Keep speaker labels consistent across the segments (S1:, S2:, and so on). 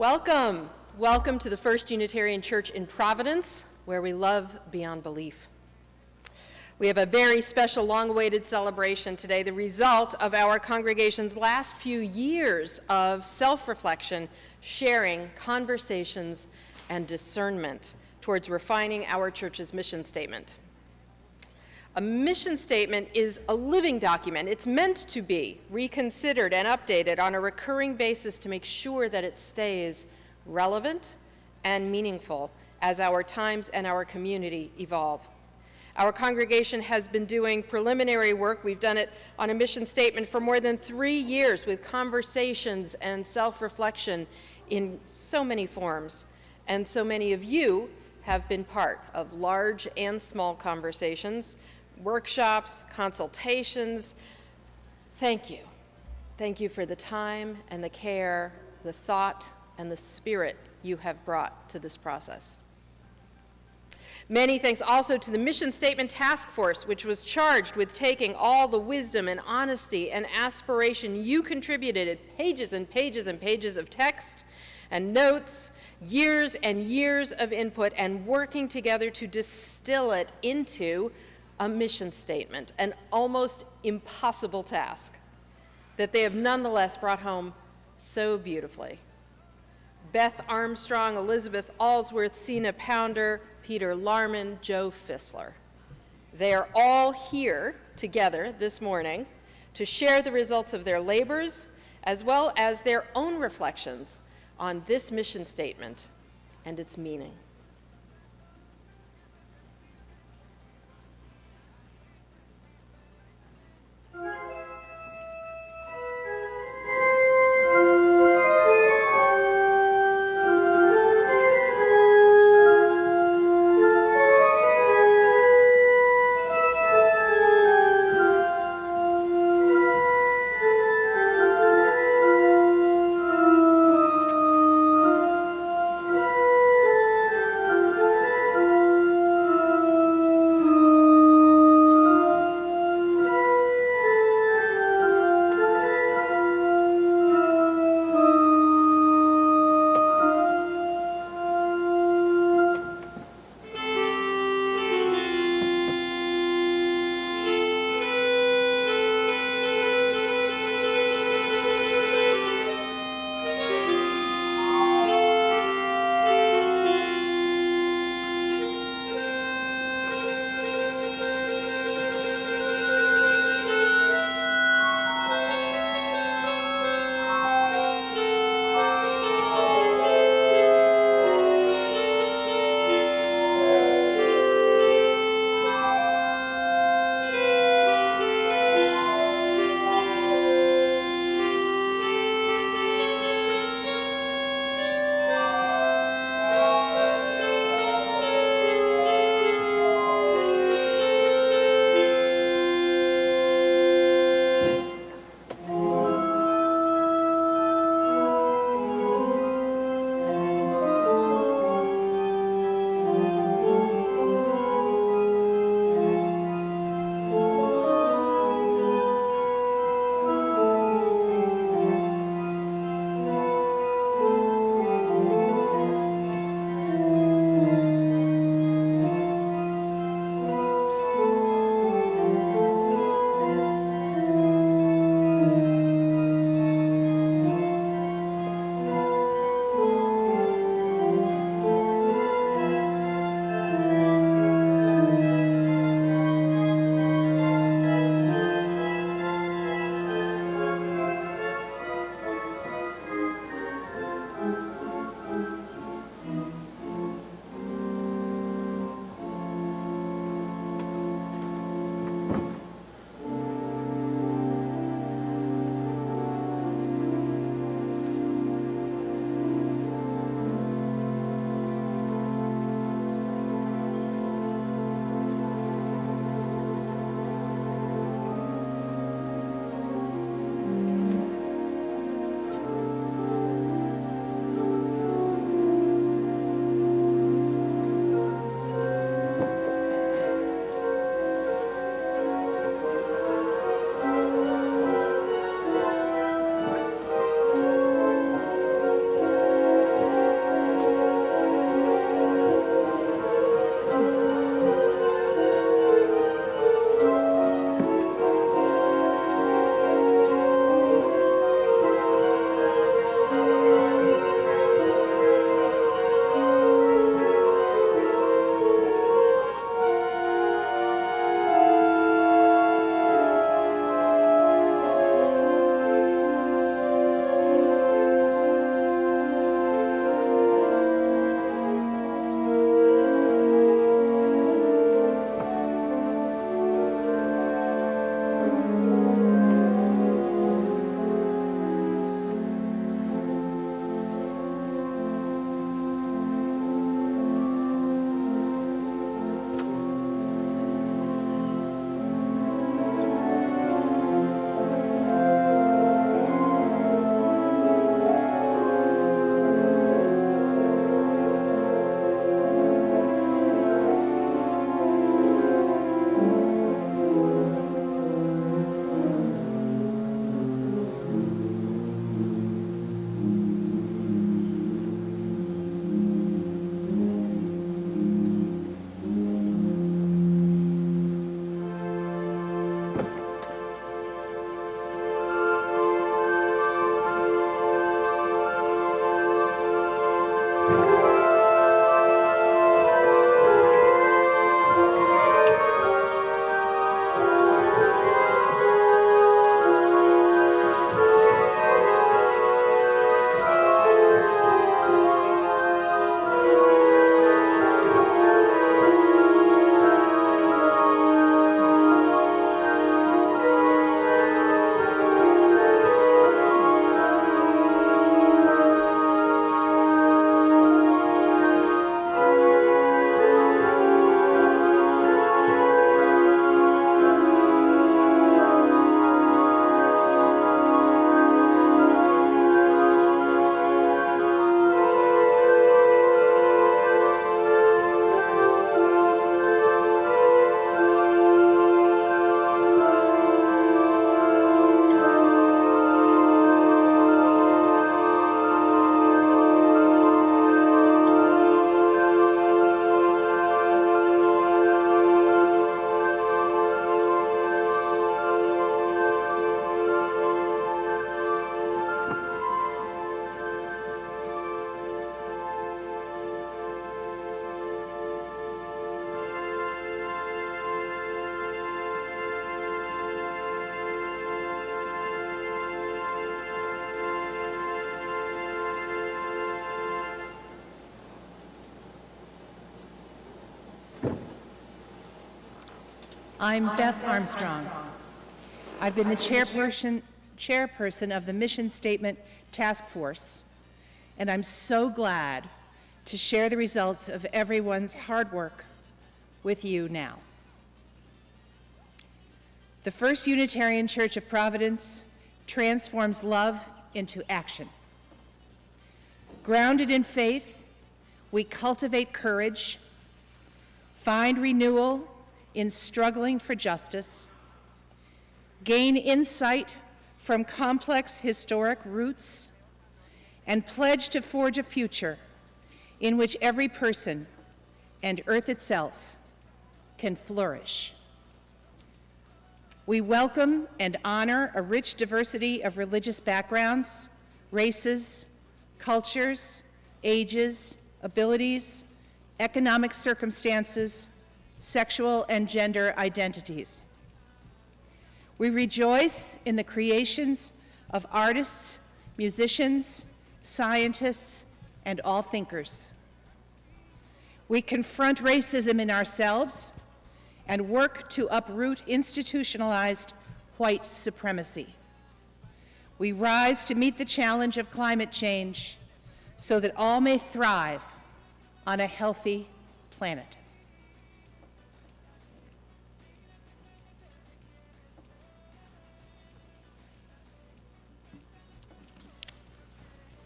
S1: Welcome. Welcome to the First Unitarian Church in Providence, where we love beyond belief. We have a very special, long-awaited celebration today, the result of our congregation's last few years of self-reflection, sharing, conversations, and discernment towards refining our church's mission statement. A mission statement is a living document. It's meant to be reconsidered and updated on a recurring basis to make sure that it stays relevant and meaningful as our times and our community evolve. Our congregation has been doing preliminary work. We've done it on a mission statement for more than 3 years with conversations and self-reflection in so many forms. And so many of you have been part of large and small conversations, workshops, consultations. Thank you. Thank you for the time and the care, the thought and the spirit you have brought to this process. Many thanks also to the Mission Statement Task Force, which was charged with taking all the wisdom and honesty and aspiration you contributed, pages and pages and pages of text and notes, years and years of input, and working together to distill it into a mission statement, an almost impossible task that they have nonetheless brought home so beautifully. Beth Armstrong, Elizabeth Allsworth, Sina Pounder, Peter Larman, Joe Fissler. They are all here together this morning to share the results of their labors as well as their own reflections on this mission statement and its meaning.
S2: I'm Beth Armstrong. I've been the chairperson of the Mission Statement Task Force, and I'm so glad to share the results of everyone's hard work with you now. The First Unitarian Church of Providence transforms love into action. Grounded in faith, we cultivate courage, find renewal in struggling for justice, gain insight from complex historic roots, and pledge to forge a future in which every person and Earth itself can flourish. We welcome and honor a rich diversity of religious backgrounds, races, cultures, ages, abilities, economic circumstances, sexual and gender identities. We rejoice in the creations of artists, musicians, scientists, and all thinkers. We confront racism in ourselves and work to uproot institutionalized white supremacy. We rise to meet the challenge of climate change so that all may thrive on a healthy planet.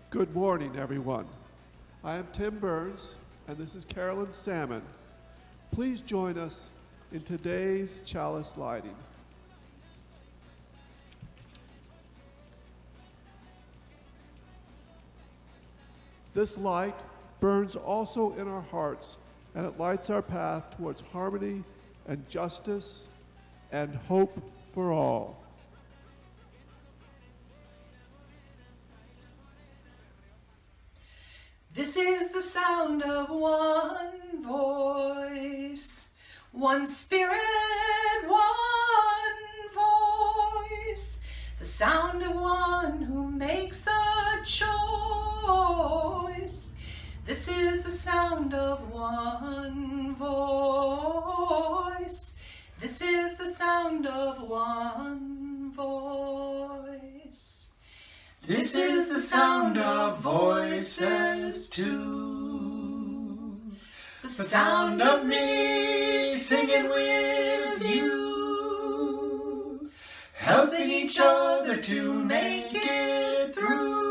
S3: Good morning, everyone. I am Tim Burns, and this is Carolyn Salmon. Please join us in today's chalice lighting. This light burns also in our hearts, and it lights our path towards harmony and justice and hope for all.
S4: This is the sound of one voice, one spirit, one voice, the sound of one who makes a choice. This is the sound of one voice. This is the sound of one voice.
S5: This is the sound of voices too. The sound of me singing with you, helping each other to make it through.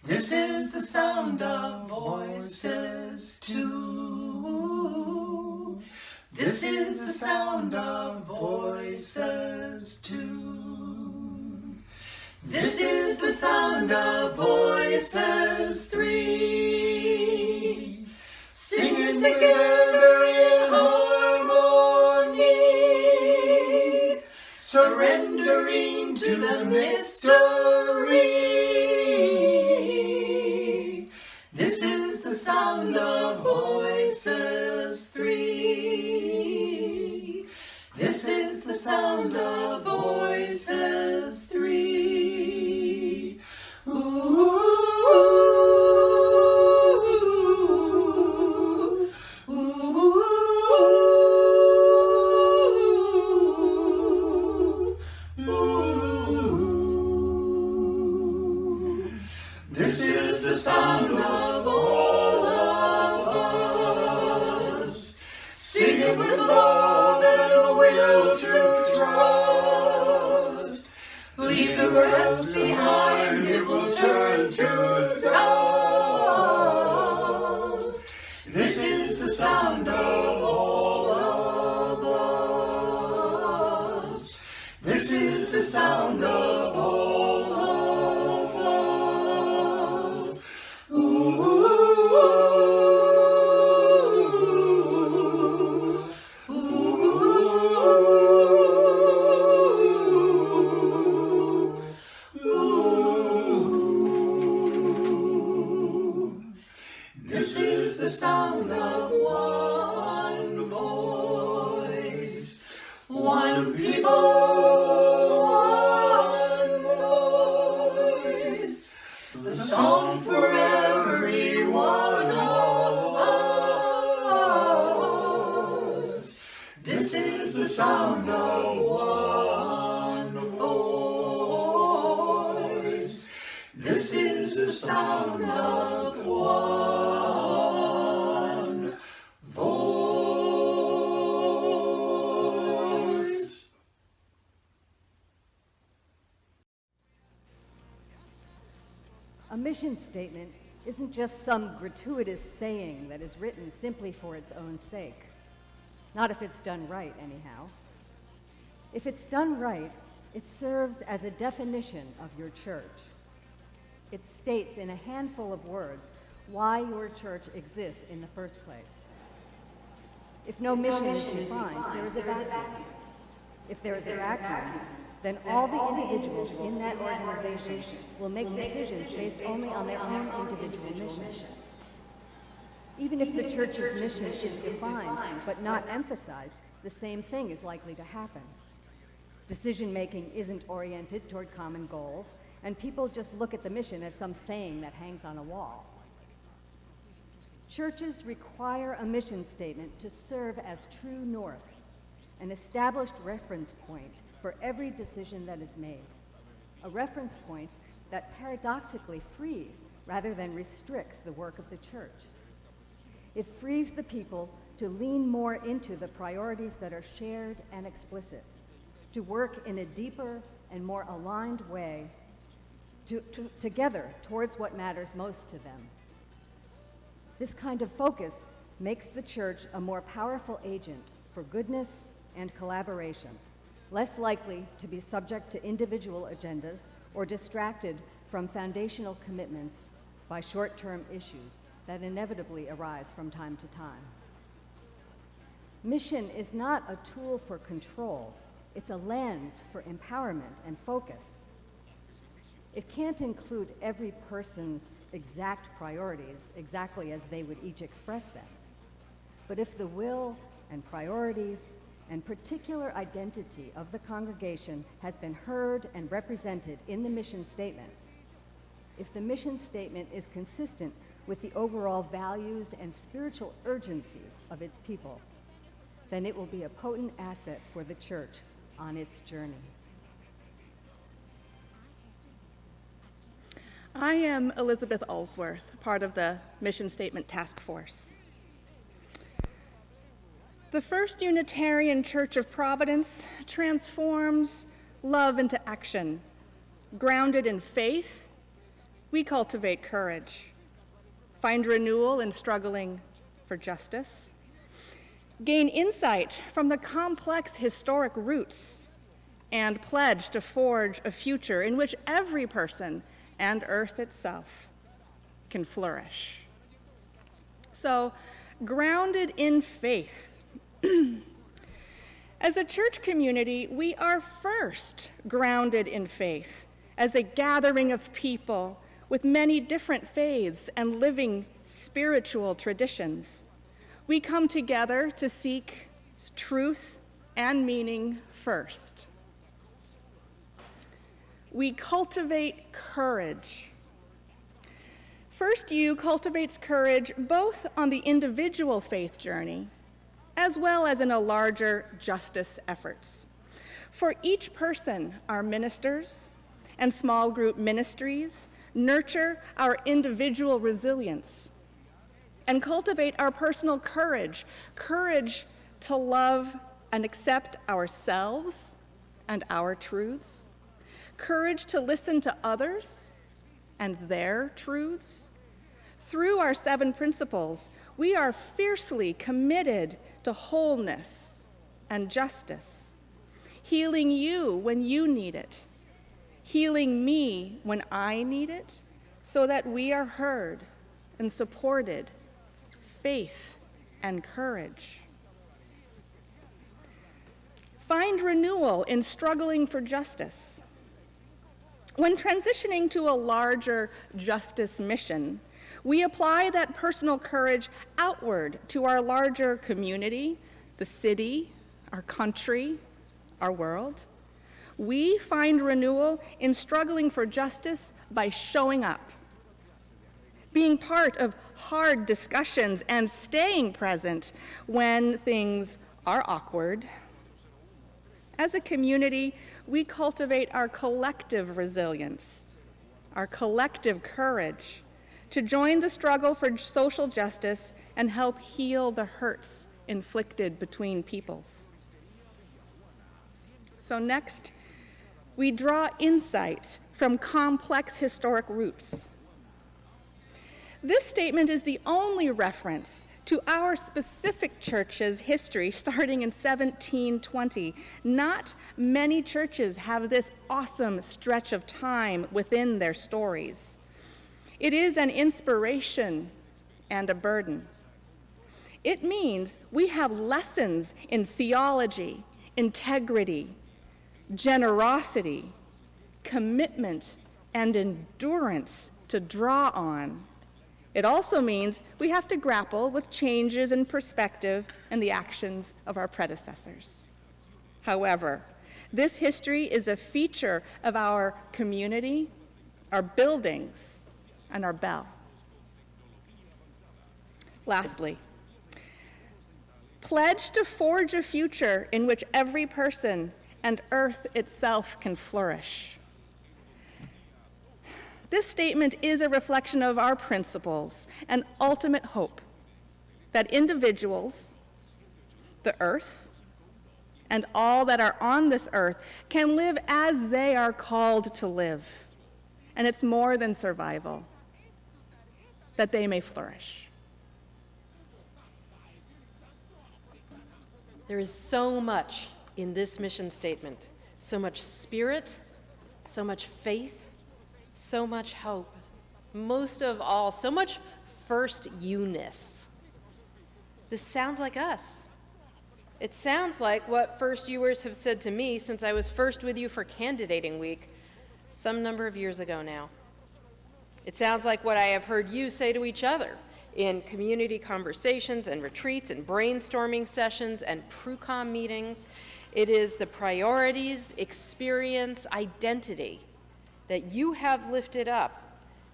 S5: This is the sound of voices too. This is the sound of voices too. This is the sound of voices three, singing together in harmony, surrendering to the mystery. This is the sound of voices three. This is the sound of voices three. Ooh, ooh, ooh. This is the sound of all of us, singing with love and a will to trust. Leave the rest behind, it will turn to dust. This is the sound of all of us. This is the sound of all of us. Ooh, ooh, this is the sound of one voice, one people, one voice, the song for every one of us. sound of one voice. This is the sound of one voice.
S6: A mission statement isn't just some gratuitous saying that is written simply for its own sake. Not if it's done right, anyhow. If it's done right, it serves as a definition of your church. It states in a handful of words why your church exists in the first place. If no mission is defined, there is a vacuum. If there is a vacuum, then all the individuals in that organization will make decisions based only on their own individual mission. Even if the church's mission is defined but not emphasized, the same thing is likely to happen. Decision-making isn't oriented toward common goals, and people just look at the mission as some saying that hangs on a wall. Churches require a mission statement to serve as true north, an established reference point for every decision that is made, a reference point that paradoxically frees rather than restricts the work of the church. It frees the people to lean more into the priorities that are shared and explicit, to work in a deeper and more aligned way together towards what matters most to them. This kind of focus makes the church a more powerful agent for goodness and collaboration, less likely to be subject to individual agendas or distracted from foundational commitments by short-term issues that inevitably arise from time to time. Mission is not a tool for control, it's a lens for empowerment and focus. It can't include every person's exact priorities exactly as they would each express them. But if the will and priorities and particular identity of the congregation has been heard and represented in the mission statement, if the mission statement is consistent with the overall values and spiritual urgencies of its people, then it will be a potent asset for the church on its journey.
S7: I am Elizabeth Ulsworth, part of the Mission Statement Task Force. The First Unitarian Church of Providence transforms love into action. Grounded in faith, we cultivate courage, find renewal in struggling for justice, gain insight from the complex historic roots, and pledge to forge a future in which every person and Earth itself can flourish. So, grounded in faith. As a church community, we are first grounded in faith as a gathering of people with many different faiths and living spiritual traditions. We come together to seek truth and meaning first. We cultivate courage. First U cultivates courage both on the individual faith journey as well as in a larger justice efforts. For each person, our ministers and small group ministries nurture our individual resilience and cultivate our personal courage, courage to love and accept ourselves and our truths, courage to listen to others and their truths. Through our 7 principles, we are fiercely committed to wholeness and justice, healing you when you need it, healing me when I need it, so that we are heard and supported, faith and courage. Find renewal in struggling for justice. When transitioning to a larger justice mission, we apply that personal courage outward to our larger community, the city, our country, our world. We find renewal in struggling for justice by showing up, being part of hard discussions and staying present when things are awkward, As a community, we cultivate our collective resilience, our collective courage to join the struggle for social justice and help heal the hurts inflicted between peoples. So next, we draw insight from complex historic roots. This statement is the only reference to our specific church's history starting in 1720. Not many churches have this awesome stretch of time within their stories. It is an inspiration and a burden. It means we have lessons in theology, integrity, generosity, commitment, and endurance to draw on. It also means we have to grapple with changes in perspective and the actions of our predecessors. However, this history is a feature of our community, our buildings, and our bell. Lastly, pledge to forge a future in which every person and earth itself can flourish. This statement is a reflection of our principles and ultimate hope that individuals, the earth, and all that are on this earth can live as they are called to live. And it's more than survival, that they may flourish.
S1: There is so much in this mission statement, so much spirit, so much faith, so much hope, most of all, so much first you-ness. This sounds like us. It sounds like what first youers have said to me since I was first with you for candidating week, some number of years ago now. It sounds like what I have heard you say to each other in community conversations and retreats and brainstorming sessions and PRUCOM meetings. It is the priorities, experience, identity that you have lifted up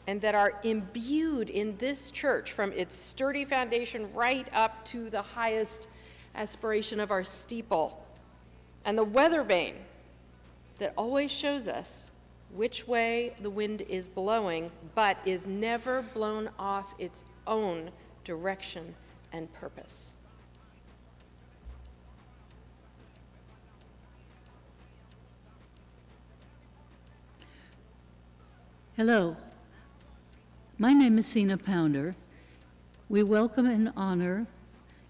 S1: and that are imbued in this church from its sturdy foundation right up to the highest aspiration of our steeple, and the weather vane that always shows us which way the wind is blowing, but is never blown off its own direction and purpose.
S8: Hello, my name is Sina Pounder. We welcome and honor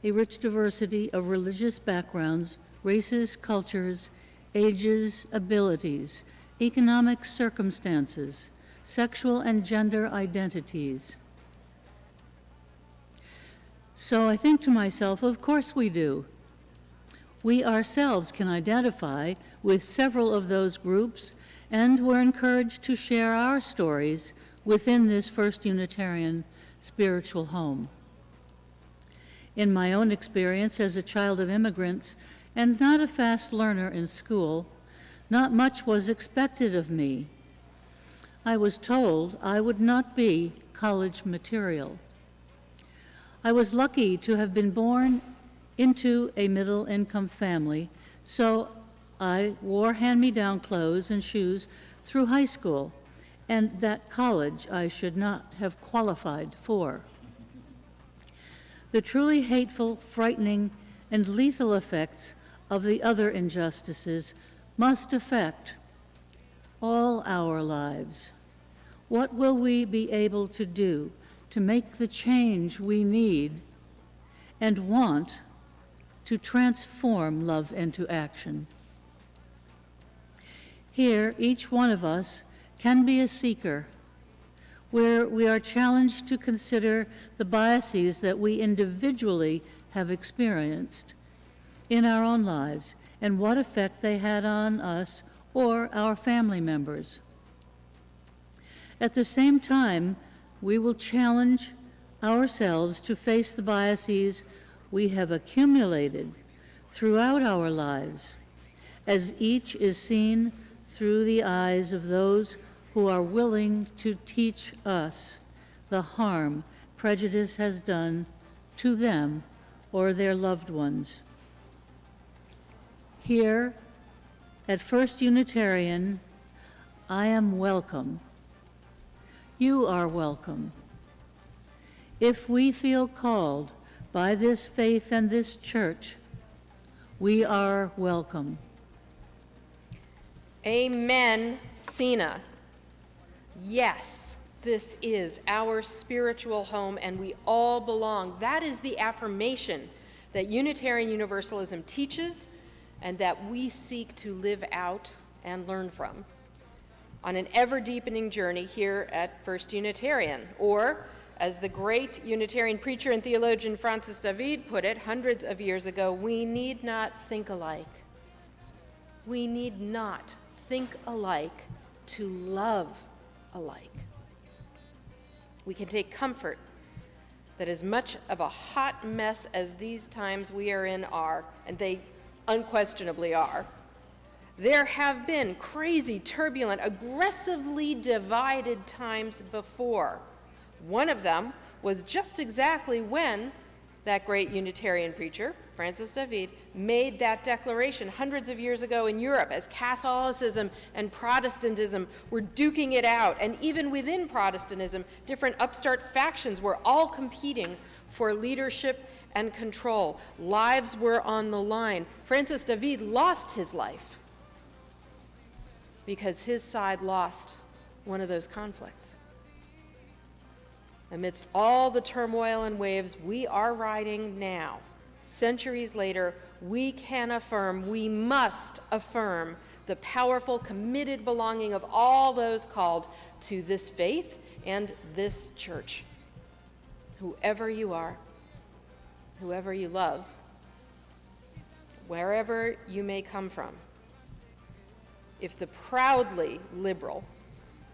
S8: a rich diversity of religious backgrounds, races, cultures, ages, abilities, economic circumstances, sexual and gender identities. So I think to myself, of course we do. We ourselves can identify with several of those groups, and we're encouraged to share our stories within this First Unitarian spiritual home. In my own experience as a child of immigrants and not a fast learner in school, not much was expected of me. I was told I would not be college material. I was lucky to have been born into a middle-income family, so I wore hand-me-down clothes and shoes through high school, and that college I should not have qualified for. The truly hateful, frightening, and lethal effects of the other injustices must affect all our lives. What will we be able to do to make the change we need and want to transform love into action? Here, each one of us can be a seeker, where we are challenged to consider the biases that we individually have experienced in our own lives and what effect they had on us or our family members. At the same time, we will challenge ourselves to face the biases we have accumulated throughout our lives, as each is seen through the eyes of those who are willing to teach us the harm prejudice has done to them or their loved ones. Here, At First Unitarian, I am welcome. You are welcome. If we feel called by this faith and this church, we are welcome.
S1: Amen, Sina. Yes, this is our spiritual home and we all belong. That is the affirmation that Unitarian Universalism teaches and that we seek to live out and learn from on an ever-deepening journey here at First Unitarian. Or, as the great Unitarian preacher and theologian Francis David put it hundreds of years ago, we need not think alike. We need not think alike to love alike. We can take comfort that as much of a hot mess as these times we are in are, and they unquestionably are, there have been crazy, turbulent, aggressively divided times before. One of them was just exactly when that great Unitarian preacher, Francis David, made that declaration hundreds of years ago in Europe as Catholicism and Protestantism were duking it out. And even within Protestantism, different upstart factions were all competing for leadership and control. Lives were on the line. Francis David lost his life because his side lost one of those conflicts. Amidst all the turmoil and waves we are riding now, centuries later, we can affirm, we must affirm the powerful, committed belonging of all those called to this faith and this church. Whoever you are, whoever you love, wherever you may come from, if the proudly liberal,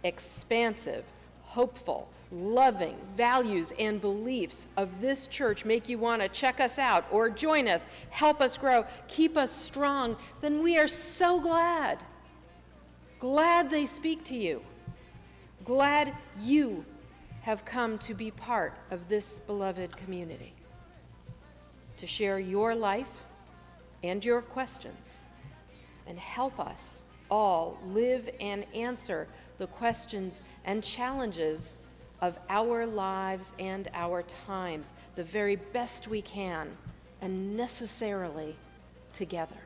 S1: expansive, hopeful, loving values and beliefs of this church make you want to check us out or join us, help us grow, keep us strong, then we are so glad. Glad they speak to you. Glad you have come to be part of this beloved community, to share your life and your questions and help us all live and answer the questions and challenges of our lives and our times the very best we can, and necessarily together.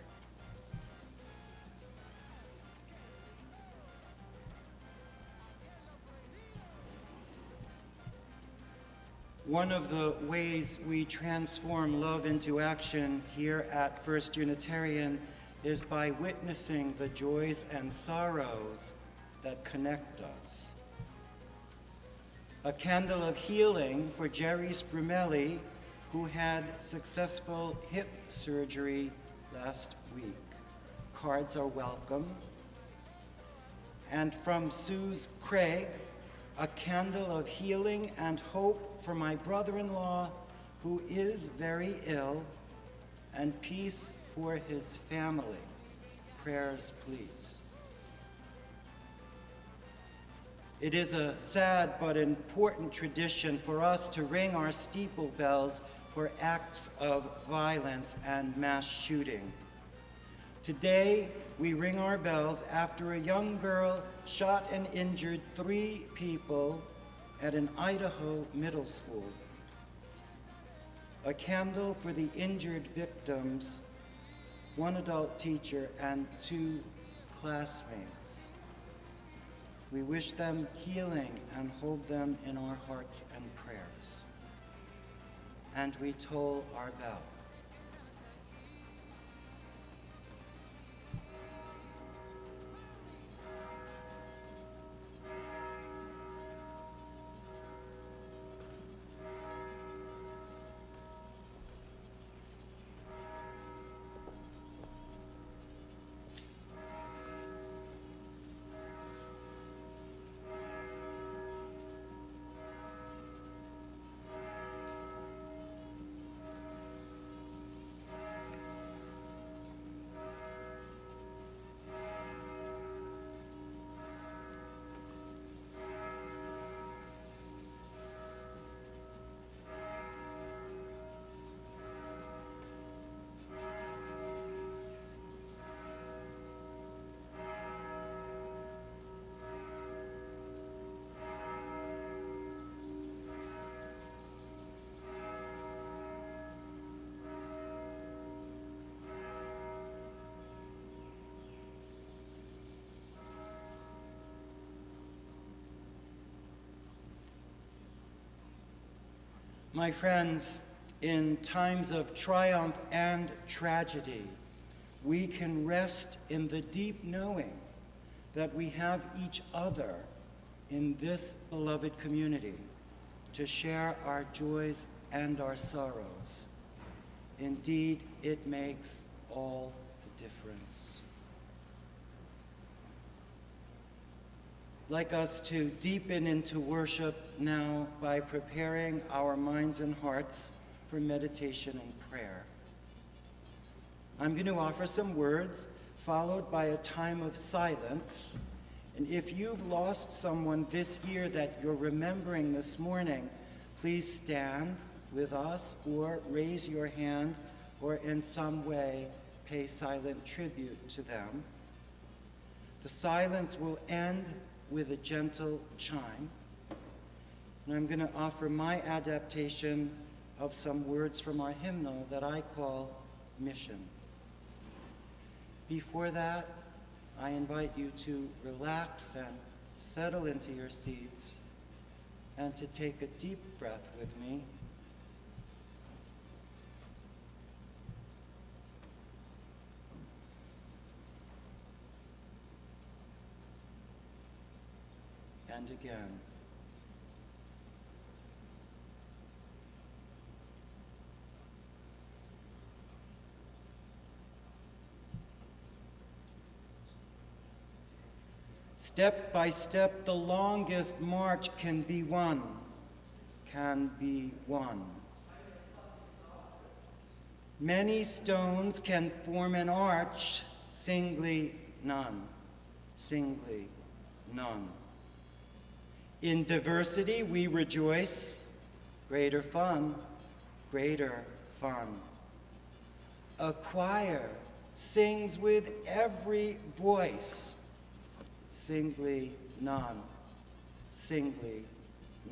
S9: One of the ways we transform love into action here at First Unitarian is by witnessing the joys and sorrows that connect us. A candle of healing for Jerry Sprumelli, who had successful hip surgery last week. Cards are welcome. And from Suze Craig, a candle of healing and hope for my brother-in-law, who is very ill, and peace for his family. Prayers, please. It is a sad but important tradition for us to ring our steeple bells for acts of violence and mass shooting. Today, we ring our bells after a young girl shot and injured 3 people at an Idaho middle school. A candle for the injured victims, 1 adult teacher and 2 classmates. We wish them healing and hold them in our hearts and prayers. And we toll our bell. My friends, in times of triumph and tragedy, we can rest in the deep knowing that we have each other in this beloved community to share our joys and our sorrows. Indeed, it makes all the difference. I'd like us to deepen into worship now by preparing our minds and hearts for meditation and prayer. I'm going to offer some words, followed by a time of silence. And if you've lost someone this year that you're remembering this morning, please stand with us or raise your hand or in some way pay silent tribute to them. The silence will end with a gentle chime. And I'm going to offer my adaptation of some words from our hymnal that I call Mission. Before that, I invite you to relax and settle into your seats and to take a deep breath with me. And again. Step by step, the longest march can be won, can be won. Many stones can form an arch, singly none, singly none. In diversity we rejoice, greater fun, greater fun. A choir sings with every voice, singly none, singly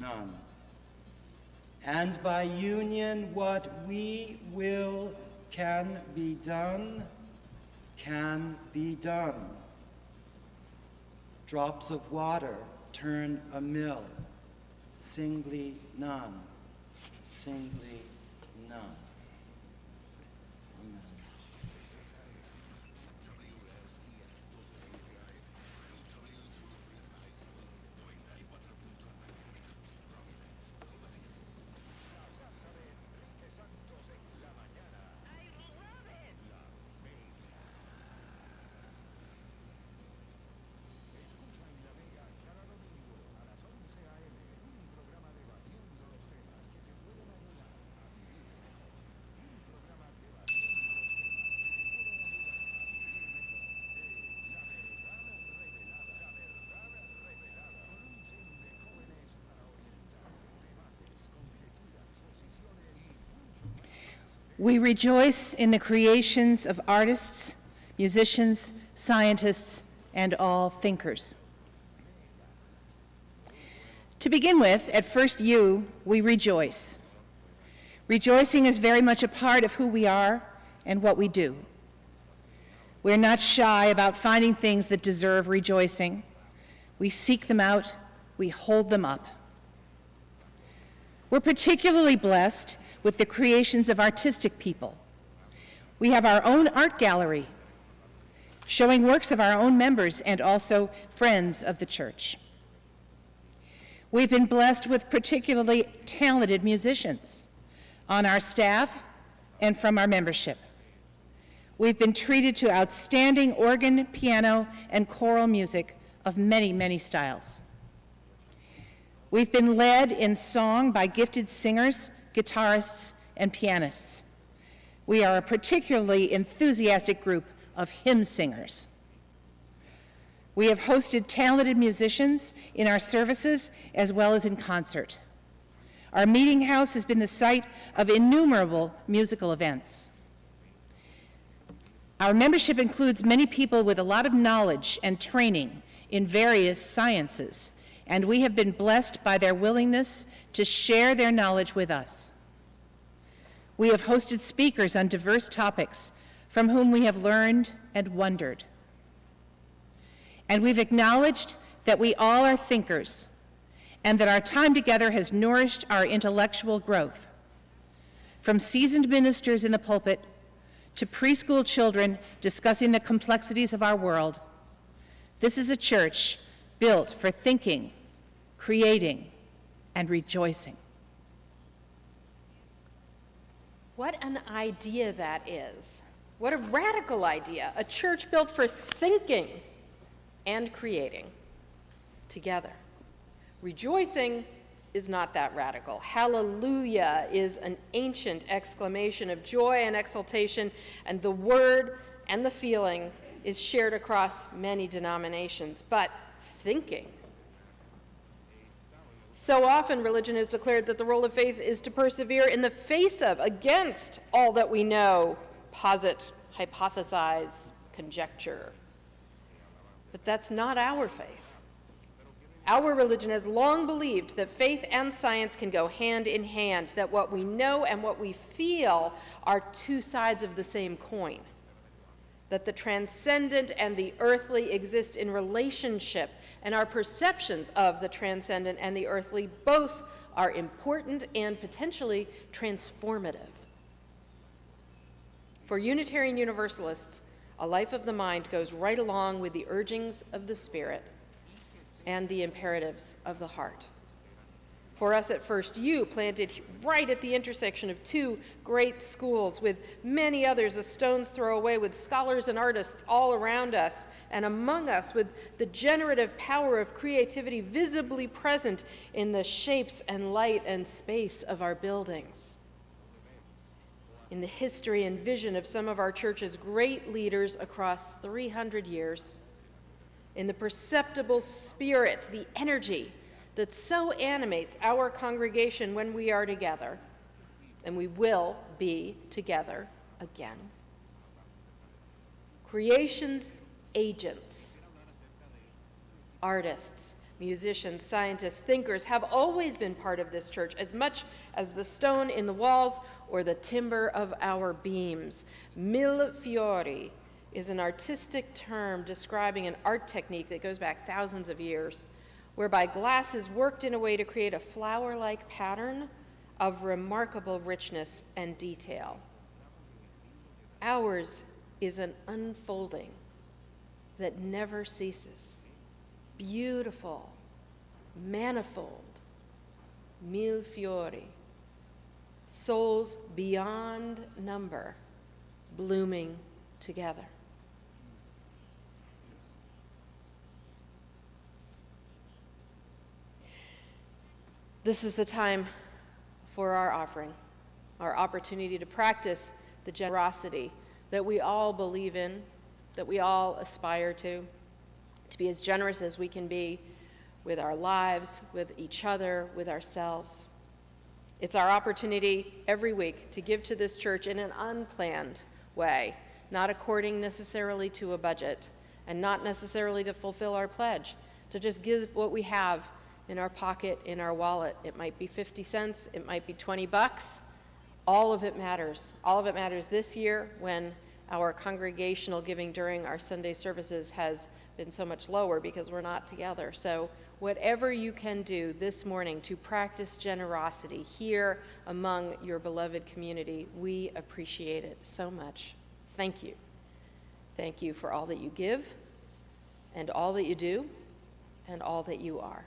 S9: none. And by union what we will can be done, can be done. Drops of water turn a mill, singly none, singly none. Amen.
S2: We rejoice in the creations of artists, musicians, scientists, and all thinkers. To begin with, at First U, we rejoice. Rejoicing is very much a part of who we are and what we do. We're not shy about finding things that deserve rejoicing. We seek them out, we hold them up. We're particularly blessed with the creations of artistic people. We have our own art gallery, showing works of our own members and also friends of the church. We've been blessed with particularly talented musicians on our staff and from our membership. We've been treated to outstanding organ, piano, and choral music of many, many styles. We've been led in song by gifted singers, guitarists, and pianists. We are a particularly enthusiastic group of hymn singers. We have hosted talented musicians in our services as well as in concert. Our meeting house has been the site of innumerable musical events. Our membership includes many people with a lot of knowledge and training in various sciences, and we have been blessed by their willingness to share their knowledge with us. We have hosted speakers on diverse topics from whom we have learned and wondered. And we've acknowledged that we all are thinkers and that our time together has nourished our intellectual growth. from seasoned ministers in the pulpit to preschool children discussing the complexities of our world. This is a church built for thinking, creating, and rejoicing.
S1: What an idea that is. What a radical idea. A church built for thinking and creating together. Rejoicing is not that radical. Hallelujah is an ancient exclamation of joy and exultation, and the word and the feeling is shared across many denominations. But thinking. So often religion has declared that the role of faith is to persevere in the face of, against all that we know, posit, hypothesize, conjecture. But that's not our faith. Our religion has long believed that faith and science can go hand in hand, that what we know and what we feel are two sides of the same coin, that the transcendent and the earthly exist in relationship, and our perceptions of the transcendent and the earthly both are important and potentially transformative. For Unitarian Universalists, a life of the mind goes right along with the urgings of the Spirit and the imperatives of the heart. For us at First U, planted right at the intersection of two great schools with many others a stone's throw away, with scholars and artists all around us and among us, with the generative power of creativity visibly present in the shapes and light and space of our buildings. In the history and vision of some of our church's great leaders across 300 years, in the perceptible spirit, the energy that so animates our congregation when we are together, and we will be together again. Creation's agents, artists, musicians, scientists, thinkers have always been part of this church, as much as the stone in the walls or the timber of our beams. Mille fiori is an artistic term describing an art technique that goes back thousands of years, whereby glass is worked in a way to create a flower-like pattern of remarkable richness and detail. Ours is an unfolding that never ceases. Beautiful, manifold, mille fiori, souls beyond number, blooming together. This is the time for our offering, our opportunity to practice the generosity that we all believe in, that we all aspire to be as generous as we can be with our lives, with each other, with ourselves. It's our opportunity every week to give to this church in an unplanned way, not according necessarily to a budget, and not necessarily to fulfill our pledge, to just give what we have in our pocket, in our wallet. It might be 50 cents, it might be 20 bucks. All of it matters. All of it matters this year when our congregational giving during our Sunday services has been so much lower because we're not together. So whatever you can do this morning to practice generosity here among your beloved community, we appreciate it so much. Thank you. Thank you for all that you give and all that you do and all that you are.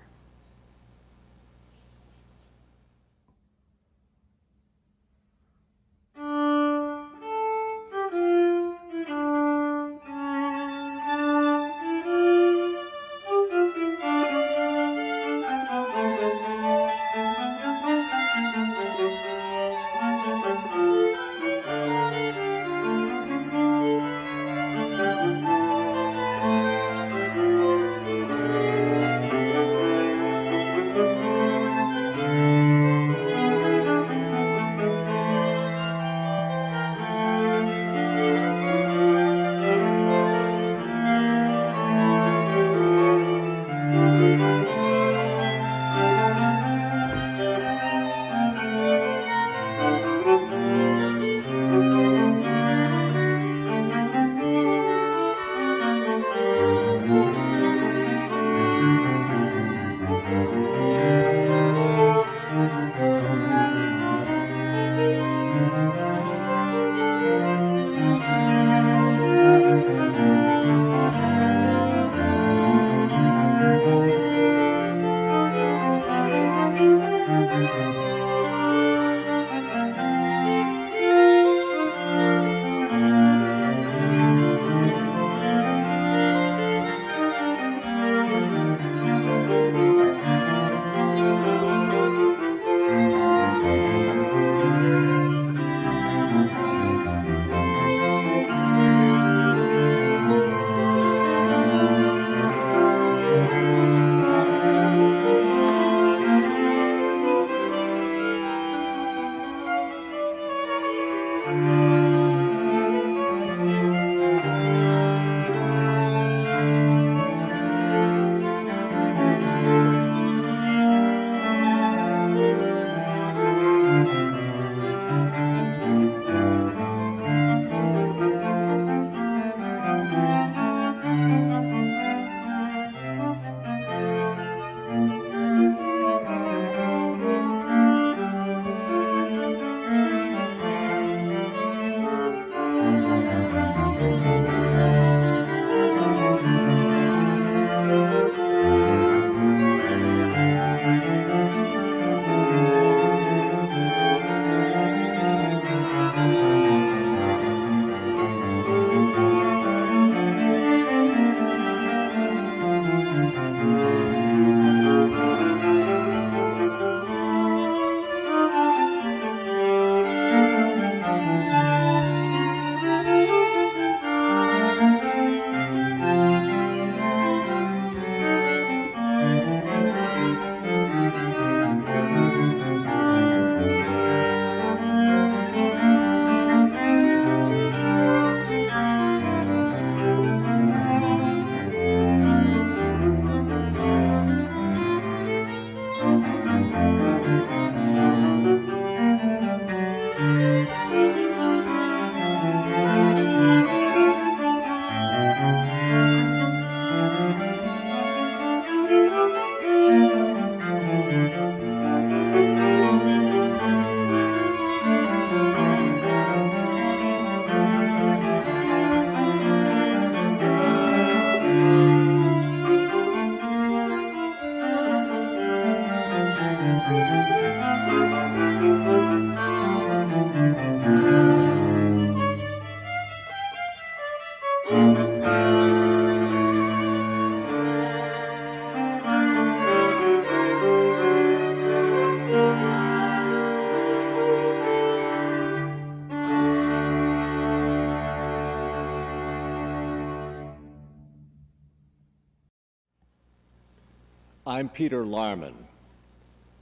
S10: I'm Peter Larman.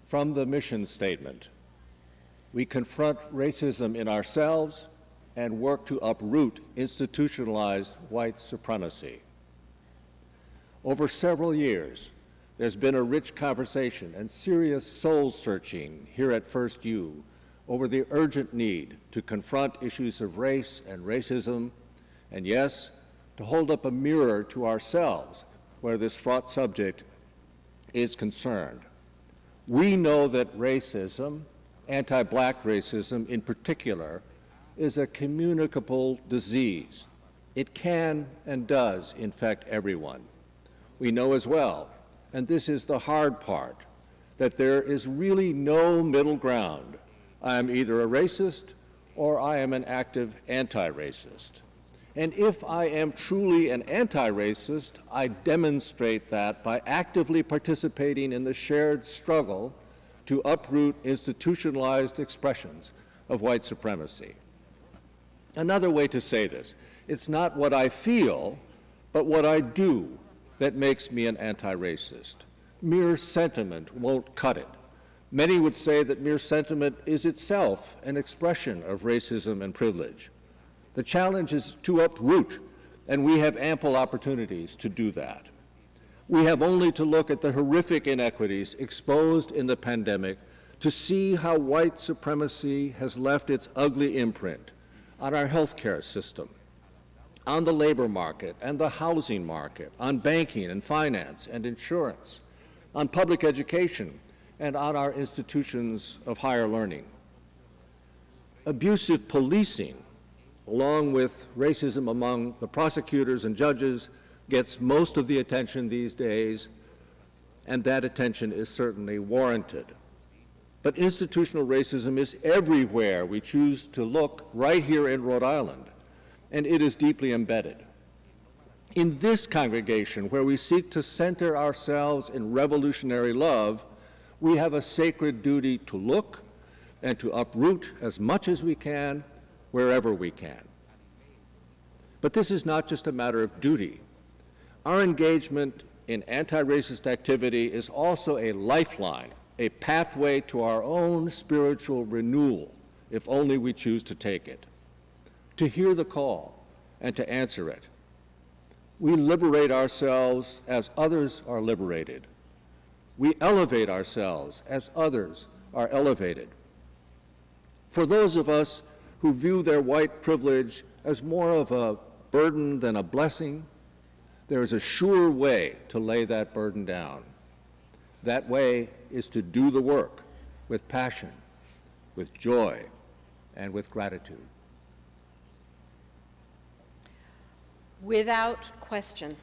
S10: From the mission statement, we confront racism in ourselves and work to uproot institutionalized white supremacy. Over several years, there's been a rich conversation and serious soul-searching here at First U over the urgent need to confront issues of race and racism, and yes, to hold up a mirror to ourselves where this fraught subject is concerned. We know that racism, anti-black racism in particular, is a communicable disease. It can and does infect everyone. We know as well, and this is the hard part, that there is really no middle ground. I am either a racist or I am an active anti-racist. And if I am truly an anti-racist, I demonstrate that by actively participating in the shared struggle to uproot institutionalized expressions of white supremacy. Another way to say this, it's not what I feel, but what I do that makes me an anti-racist. Mere sentiment won't cut it. Many would say that mere sentiment is itself an expression of racism and privilege. The challenge is to uproot, and we have ample opportunities to do that. We have only to look at the horrific inequities exposed in the pandemic to see how white supremacy has left its ugly imprint on our healthcare system, on the labor market and the housing market, on banking and finance and insurance, on public education, and on our institutions of higher learning. Abusive policing, along with racism among the prosecutors and judges, gets most of the attention these days, and that attention is certainly warranted. But institutional racism is everywhere we choose to look, right here in Rhode Island, and it is deeply embedded. In this congregation, where we seek to center ourselves in revolutionary love, we have a sacred duty to look and to uproot as much as we can, wherever we can. But this is not just a matter of duty. Our engagement in anti-racist activity is also a lifeline, a pathway to our own spiritual renewal, if only we choose to take it. to hear the call and to answer it. We liberate ourselves as others are liberated. We elevate ourselves as others are elevated. For those of us who view their white privilege as more of a burden than a blessing, there is a sure way to lay that burden down. That way is to do the work with passion, with joy, and with gratitude.
S1: Without question,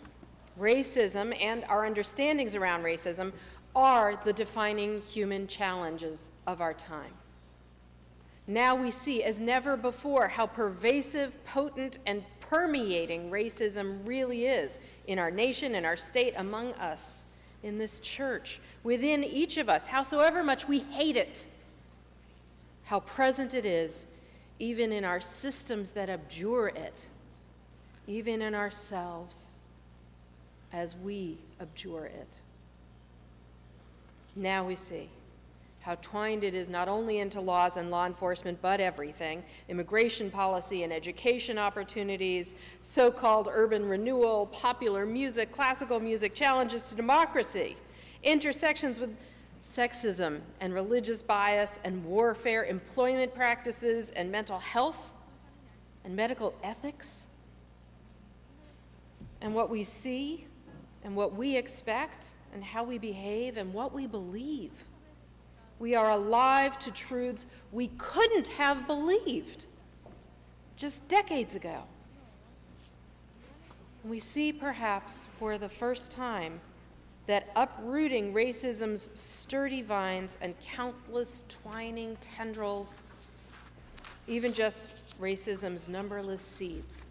S1: racism and our understandings around racism are the defining human challenges of our time. Now we see as never before how pervasive, potent, and permeating racism really is in our nation, in our state, among us, in this church, within each of us, howsoever much we hate it, how present it is, even in our systems that abjure it, even in ourselves as we abjure it. Now we see how twined it is not only into laws and law enforcement, but everything: immigration policy and education opportunities, so-called urban renewal, popular music, classical music, challenges to democracy, intersections with sexism and religious bias and warfare, employment practices and mental health and medical ethics. And what we see and what we expect and how we behave and what we believe. We are alive to truths we couldn't have believed just decades ago. We see perhaps for the first time that uprooting racism's sturdy vines and countless twining tendrils, even just racism's numberless seeds,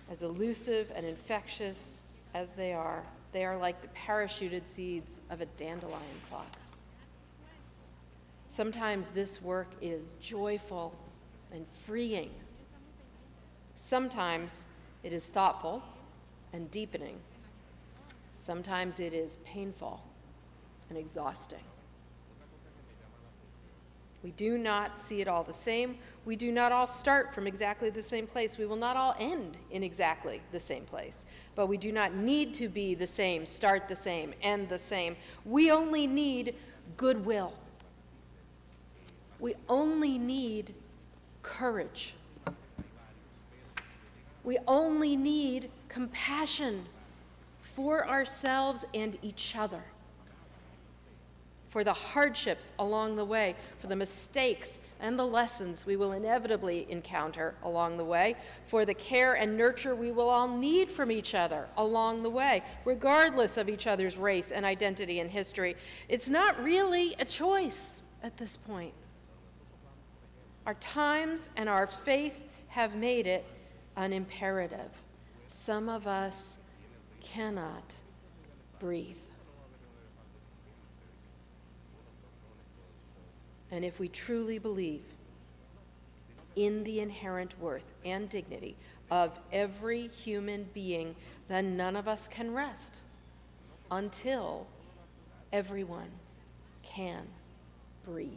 S1: as elusive and infectious as they are like the parachuted seeds of a dandelion clock. Sometimes this work is joyful and freeing. Sometimes it is thoughtful and deepening. Sometimes it is painful and exhausting. We do not see it all the same. We do not all start from exactly the same place. We will not all end in exactly the same place. But we do not need to be the same, start the same, end the same. We only need goodwill. We only need courage. We only need compassion for ourselves and each other, for the hardships along the way, for the mistakes and the lessons we will inevitably encounter along the way, for the care and nurture we will all need from each other along the way, regardless of each other's race and identity and history. It's not really a choice at this point. Our times and our faith have made it an imperative. Some of us cannot breathe. And if we truly believe in the inherent worth and dignity of every human being, then none of us can rest until everyone can breathe.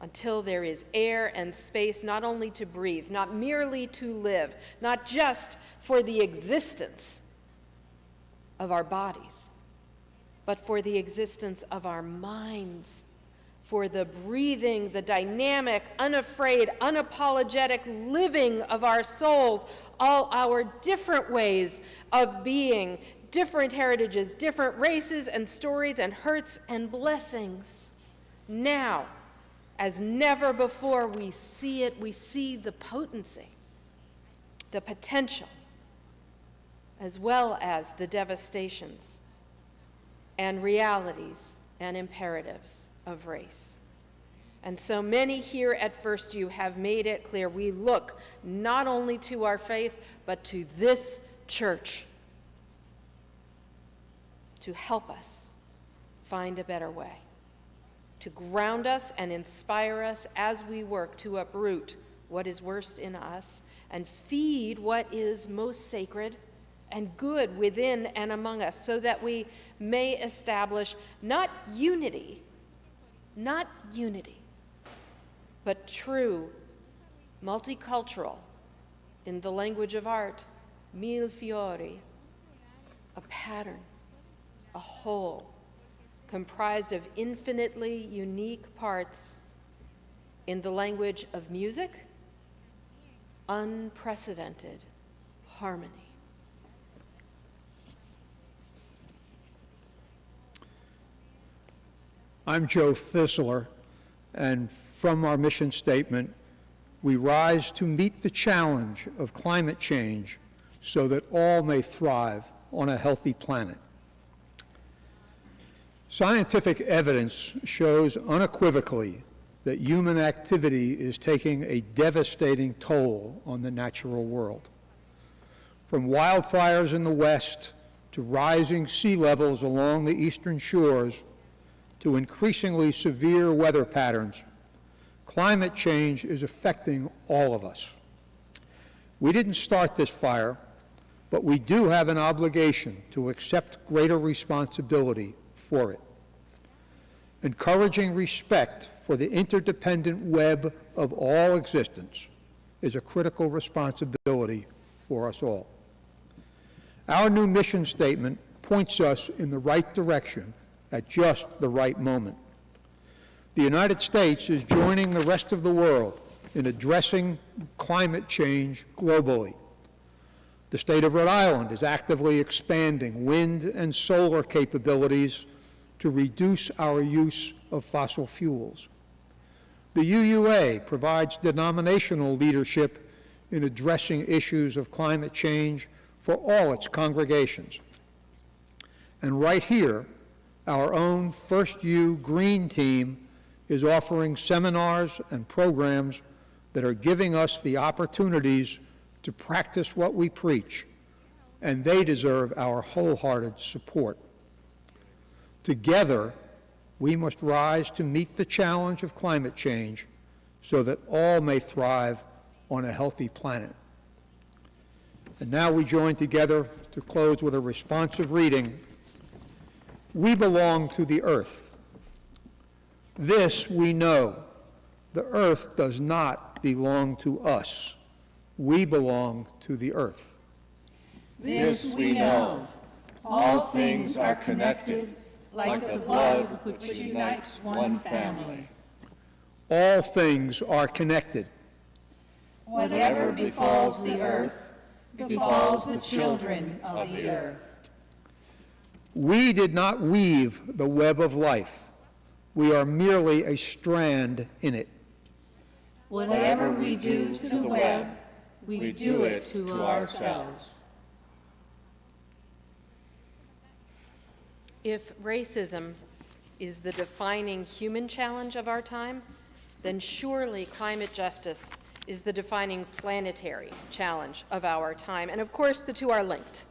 S1: Until there is air and space not only to breathe, not merely to live, not just for the existence of our bodies, but for the existence of our minds, for the breathing, the dynamic, unafraid, unapologetic living of our souls, all our different ways of being, different heritages, different races and stories and hurts and blessings. Now, as never before, we see it, we see the potency, the potential, as well as the devastations and realities and imperatives of race. And so many here at First U have made it clear we look not only to our faith, but to this church to help us find a better way, to ground us and inspire us as we work to uproot what is worst in us and feed what is most sacred and good within and among us, so that we may establish not unity, but true, multicultural, in the language of art, mille fiori, a pattern, a whole, comprised of infinitely unique parts, in the language of music, unprecedented harmony.
S11: I'm Joe Thistler, and from our mission statement, we rise to meet the challenge of climate change so that all may thrive on a healthy planet. Scientific evidence shows unequivocally that human activity is taking a devastating toll on the natural world. From wildfires in the West to rising sea levels along the eastern shores to increasingly severe weather patterns, climate change is affecting all of us. We didn't start this fire, but we do have an obligation to accept greater responsibility for it. Encouraging respect for the interdependent web of all existence is a critical responsibility for us all. Our new mission statement points us in the right direction at just the right moment. The United States is joining the rest of the world in addressing climate change globally. The state of Rhode Island is actively expanding wind and solar capabilities to reduce our use of fossil fuels. The UUA provides denominational leadership in addressing issues of climate change for all its congregations. And right here, our own First U Green Team is offering seminars and programs that are giving us the opportunities to practice what we preach, and they deserve our wholehearted support. Together, we must rise to meet the challenge of climate change so that all may thrive on a healthy planet. And now we join together to close with a responsive reading. We belong to the earth. This we know. The earth does not belong to us. We belong to the earth.
S5: This we know. All things are connected, like the blood which unites one family.
S11: All things are connected.
S5: Whatever befalls the earth, befalls the children of the earth.
S11: We did not weave the web of life. We are merely a strand in it.
S5: Whatever we do to the web, we do it to ourselves.
S1: If racism is the defining human challenge of our time, then surely climate justice is the defining planetary challenge of our time. And of course, the two are linked.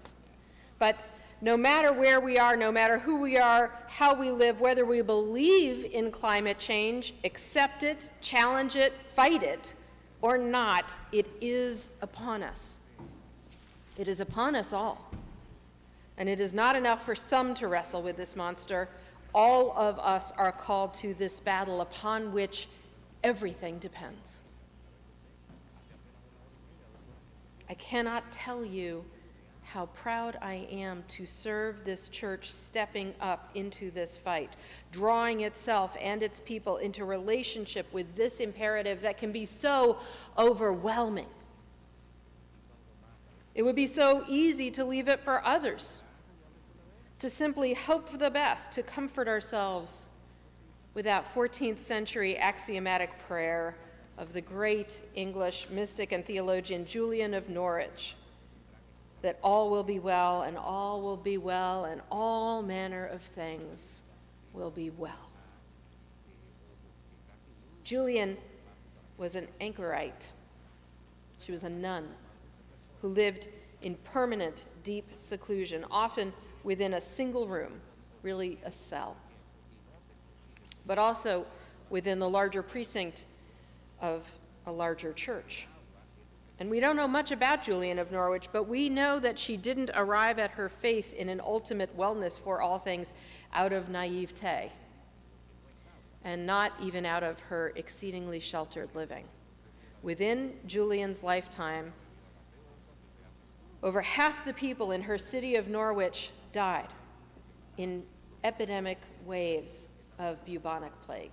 S1: But no matter where we are, no matter who we are, how we live, whether we believe in climate change, accept it, challenge it, fight it, or not, it is upon us. It is upon us all. And it is not enough for some to wrestle with this monster. All of us are called to this battle upon which everything depends. I cannot tell you how proud I am to serve this church stepping up into this fight, drawing itself and its people into relationship with this imperative that can be so overwhelming. It would be so easy to leave it for others, to simply hope for the best, to comfort ourselves with that 14th century axiomatic prayer of the great English mystic and theologian Julian of Norwich, that all will be well, and all will be well, and all manner of things will be well. Julian was an anchorite. She was a nun who lived in permanent, deep seclusion, often within a single room, really a cell, but also within the larger precinct of a larger church. And we don't know much about Julian of Norwich, but we know that she didn't arrive at her faith in an ultimate wellness for all things out of naivete. and not even out of her exceedingly sheltered living. Within Julian's lifetime, over half the people in her city of Norwich died in epidemic waves of bubonic plague,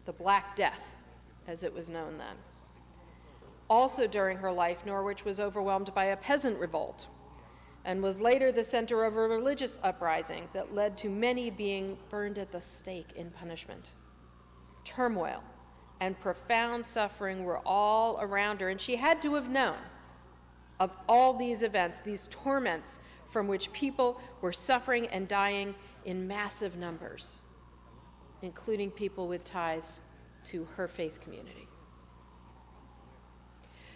S1: the Black Death, as it was known then. Also during her life, Norwich was overwhelmed by a peasant revolt and was later the center of a religious uprising that led to many being burned at the stake in punishment. Turmoil and profound suffering were all around her, and she had to have known of all these events, these torments from which people were suffering and dying in massive numbers, including people with ties to her faith community.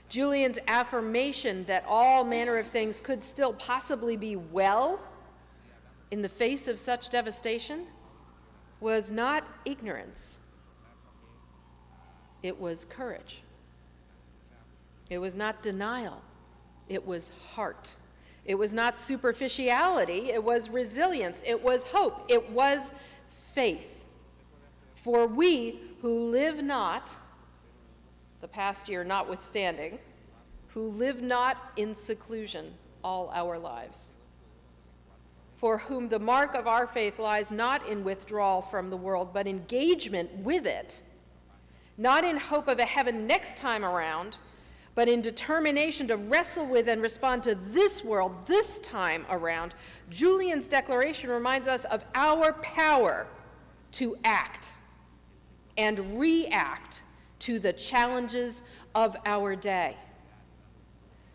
S1: Julian's affirmation that all manner of things could still possibly be well in the face of such devastation was not ignorance. It was courage. It was not denial. It was heart. It was not superficiality. It was resilience. It was hope. It was faith. For we who live not, the past year notwithstanding, who live not in seclusion all our lives, for whom the mark of our faith lies not in withdrawal from the world, but engagement with it, not in hope of a heaven next time around, but in determination to wrestle with and respond to this world this time around, Julian's declaration reminds us of our power to act and react to the challenges of our day.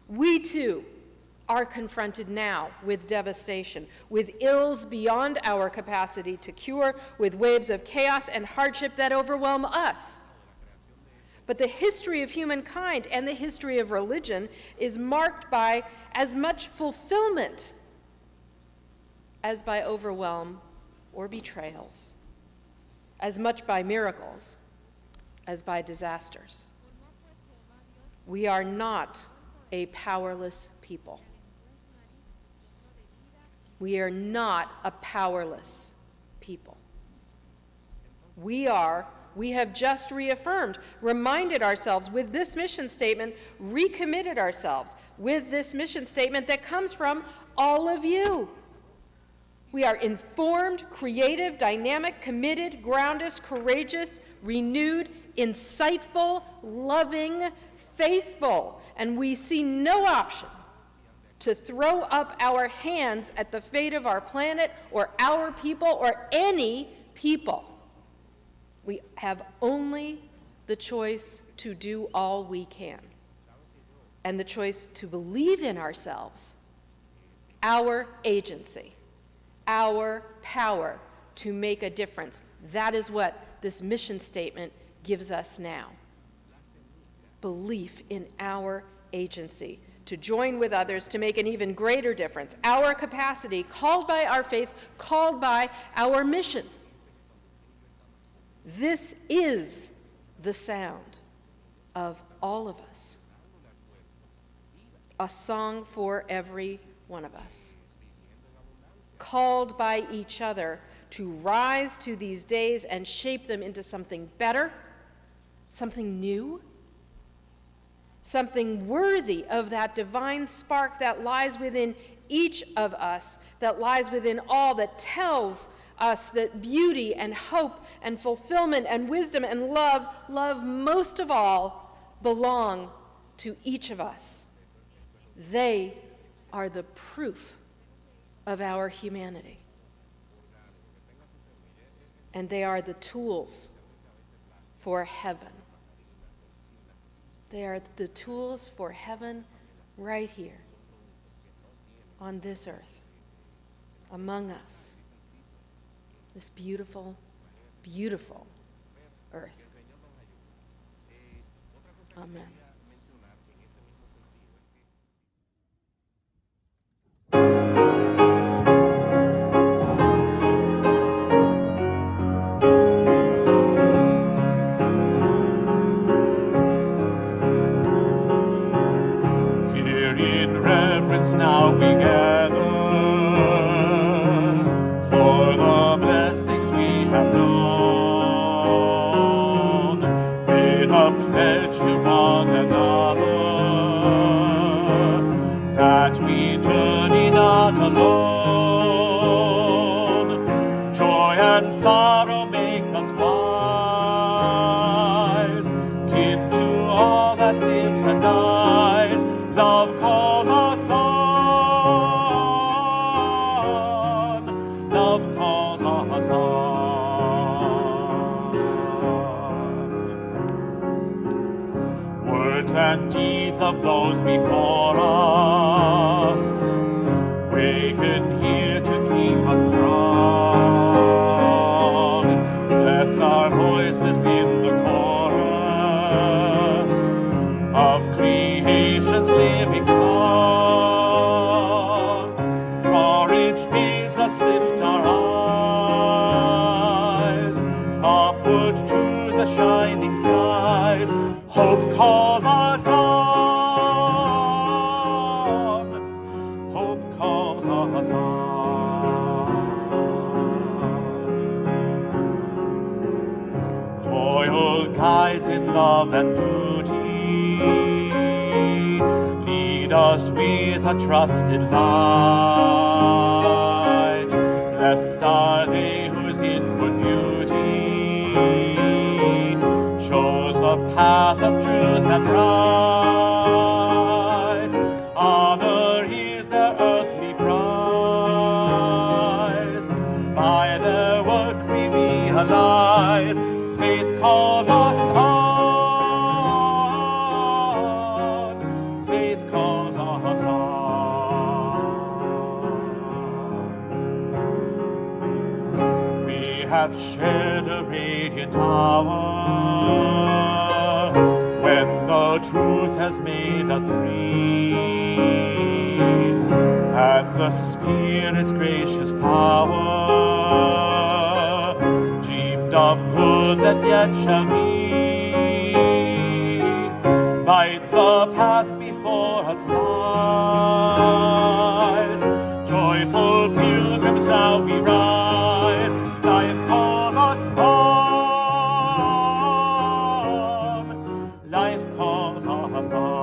S1: We too are confronted now with devastation, with ills beyond our capacity to cure, with waves of chaos and hardship that overwhelm us. But the history of humankind and the history of religion is marked by as much fulfillment as by overwhelm or betrayals, as much by miracles as by disasters. We are not a powerless people. We are not a powerless people. We have just reaffirmed, reminded ourselves with this mission statement, recommitted ourselves with this mission statement that comes from all of you. We are informed, creative, dynamic, committed, grounded, courageous, renewed, insightful, loving, faithful, and we see no option to throw up our hands at the fate of our planet or our people or any people. We have only the choice to do all we can and the choice to believe in ourselves, our agency, our power to make a difference. That is what this mission statement gives us now. Belief in our agency to join with others to make an even greater difference. Our capacity, called by our faith, called by our mission. This is the sound of all of us. A song for every one of us. Called by each other to rise to these days and shape them into something better, something new, something worthy of that divine spark that lies within each of us, that lies within all, that tells us that beauty and hope and fulfillment and wisdom and love most of all, belong to each of us. They are the proof of our humanity. And they are the tools for heaven. They are the tools for heaven right here on this earth, among us, this beautiful, beautiful earth. Amen.
S5: Now we gather for the blessings we have known. not alone. Joy and sorrow make us wise, kin to all that lives and dies. Love calls us on. Love calls us on. Words and deeds of those before us, waken here to keep us strong. Bless our voices in the chorus of creation's living song. Courage bids us lift our eyes upward to the shining skies. Hope calls us on. Hope calls us on. Loyal guides in love and duty, lead us with a trusted light. Blessed are they whose inward beauty shows the path of truth and right. Honor is their earthly prize. By their work we realize faith calls us on. Faith calls us on. We have shared a radiant hour when the truth has made us free, and the Spirit's gracious power dreamed of good that yet shall be. Light the path before us lies. Joyful pilgrims now we rise. Life calls us on. Life calls us on.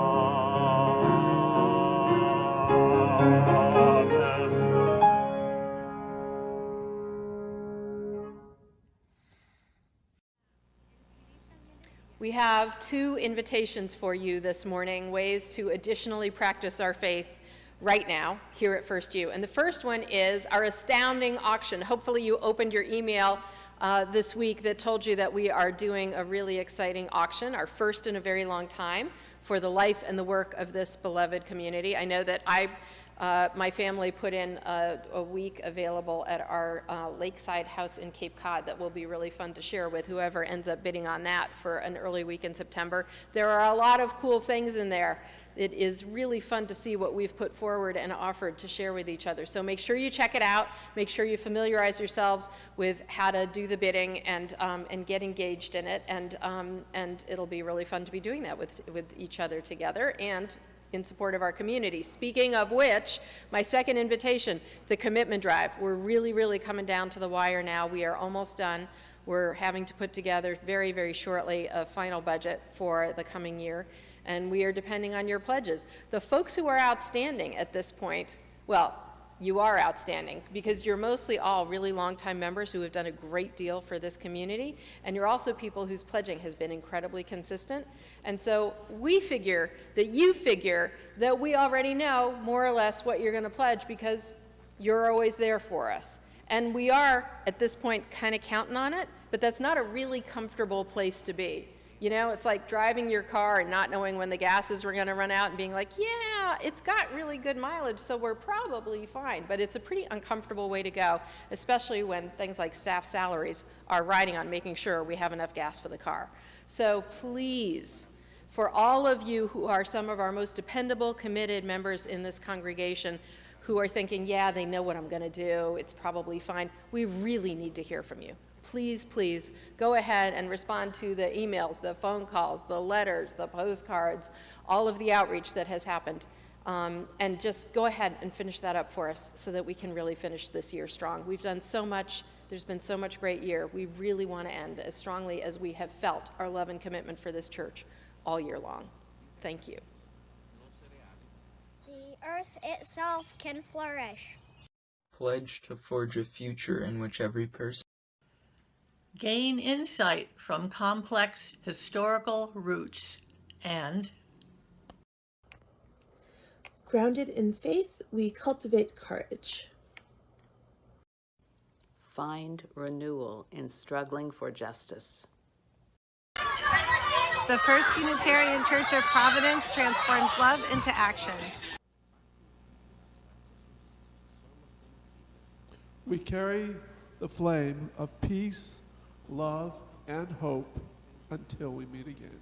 S1: We have two invitations for you this morning, ways to additionally practice our faith right now here at First U. And the first one is our astounding auction. Hopefully you opened your email this week that told you that we are doing a really exciting auction, our first in a very long time, for the life and the work of this beloved community. I know that my family put in a week available at our lakeside house in Cape Cod that will be really fun to share with whoever ends up bidding on that for an early week in September. There are a lot of cool things in there. It is really fun to see what we've put forward and offered to share with each other. So make sure you check it out. Make sure you familiarize yourselves with how to do the bidding and get engaged in it. And it'll be really fun to be doing that with each other together and in support of our community. Speaking of which, my second invitation, the commitment drive. We're really, really coming down to the wire now. We are almost done. We're having to put together very, very shortly a final budget for the coming year, and we are depending on your pledges. The folks who are outstanding at this point, well, you are outstanding because you're mostly all really longtime members who have done a great deal for this community, and you're also people whose pledging has been incredibly consistent. And so we figure that you figure that we already know more or less what you're going to pledge because you're always there for us. And we are, at this point, kind of counting on it, but that's not a really comfortable place to be. You know, it's like driving your car and not knowing when the gases were going to run out and being like, yeah, it's got really good mileage, so we're probably fine. But it's a pretty uncomfortable way to go, especially when things like staff salaries are riding on making sure we have enough gas for the car. So please, for all of you who are some of our most dependable, committed members in this congregation who are thinking, yeah, they know what I'm going to do, it's probably fine, we really need to hear from you. Please, please go ahead and respond to the emails, the phone calls, the letters, the postcards, all of the outreach that has happened. And just go ahead and finish that up for us so that we can really finish this year strong. We've done so much. There's been so much great year. We really want to end as strongly as we have felt our love and commitment for this church all year long. Thank you.
S12: The earth itself can flourish.
S13: Pledge to forge a future in which every person
S14: gain insight from complex historical roots, and
S15: grounded in faith, we cultivate courage.
S16: Find renewal in struggling for justice.
S17: The First Unitarian Church of Providence transforms love into action.
S3: We carry the flame of peace, love, and hope until we meet again.